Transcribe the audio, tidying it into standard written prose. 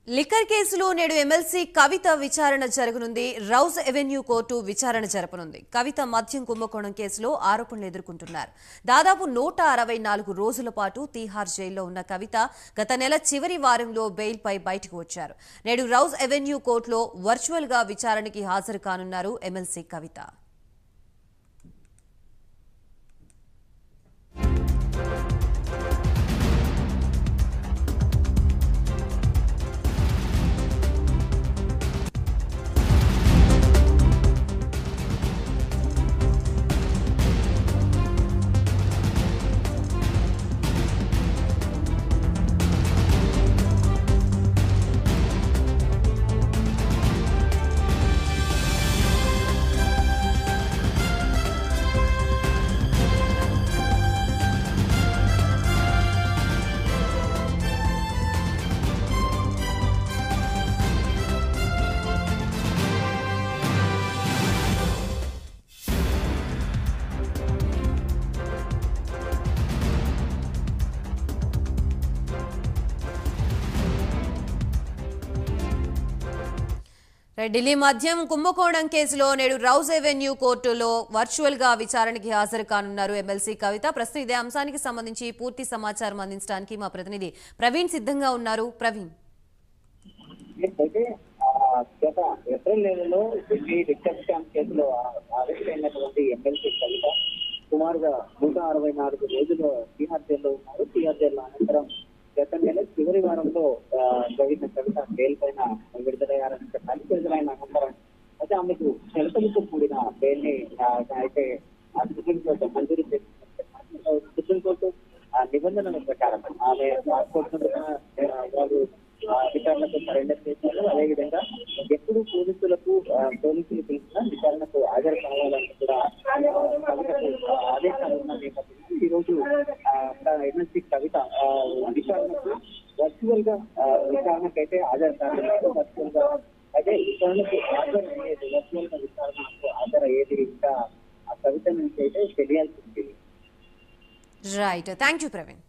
Liquor కేసులో నేడు MLC కవిత విచారణ జరగనుంది. రౌజ్ ఎవెన్యూ కోర్టు విచారణ జరపనుంది. కవిత మద్యం కుంభకోణం కేసులో ఆరోపణలు ఎదుర్కొంటున్నారు. దాదాపు 164 రోజుల పాటు తీహార్ జైల్లో ఉన్న కవిత గత నెల చివరి వారంలో బెయిల్పై బయటకు వచ్చారు. నేడు రౌజ్ ఎవెన్యూ కోర్టులో వర్చువల్ గా విచారణకి హాజరు కానున్నారు ఎమ్మెల్సీ కవిత. ఢిల్లీ మద్యం కుంభకోణం కేసులో నేడు రౌజ్ ఎవెన్యూ కోర్టులో వర్చువల్ గా విచారణకి హాజరు కానున్నారు ఎమ్మెల్సీ కవిత. ప్రస్తుతం ఇదే అంశానికి సంబంధించి పూర్తి సమాచారం అందించడానికి మా ప్రతినిధి ప్రవీణ్ సిద్ధంగా ఉన్నారు. ప్రవీణ్, గత ఏప్రిల్ నెలలో ఢిల్లీ లిక్కర్ స్కామ్ కేసులో అరెస్ట్ అయినటువంటి ఎమ్మెల్సీ కవిత సుమారుగా 164 రోజులు తీహార్ జైల్లో ఉన్నారు. తీహార్ జైల్లో అనంతరం గత నెల చివరి వారంలో జరిగిన కవిత బెయిల్ పైన విడుదలయ్యారని చెప్పాలి. విడుదలైన అనంతరం అయితే ఆమెకు షరతులతో కూడిన బెయిల్ ని అయితే సుప్రీంకోర్టు మంజూరు చేసింది. సుప్రీంకోర్టు నిబంధనల ప్రకారం ఆమె పాస్పోర్ట్ వాళ్ళు విచారణకు సరెండర్ చేశారు. అదేవిధంగా ఎప్పుడు పోలీసులు పిలిచినా విచారణకు హాజరు కావాలని కూడా కవితకు ఆదేశాలు ఉన్న నేపథ్యంలో ఈ రోజు ఎమ్మెల్సీ కవిత విచారణకు వర్చువల్ గా విచారణకైతే హాజరు కాలేదు. వర్చువల్ గా అయితే విచారణకు హాజరు అయ్యేది, వర్చువల్ గా విచారణకు హాజరు అయ్యేది ఇంకా ఆ కవిత నుంచి అయితే తెలియాల్సి ఉంది. Right, thank you Praveen.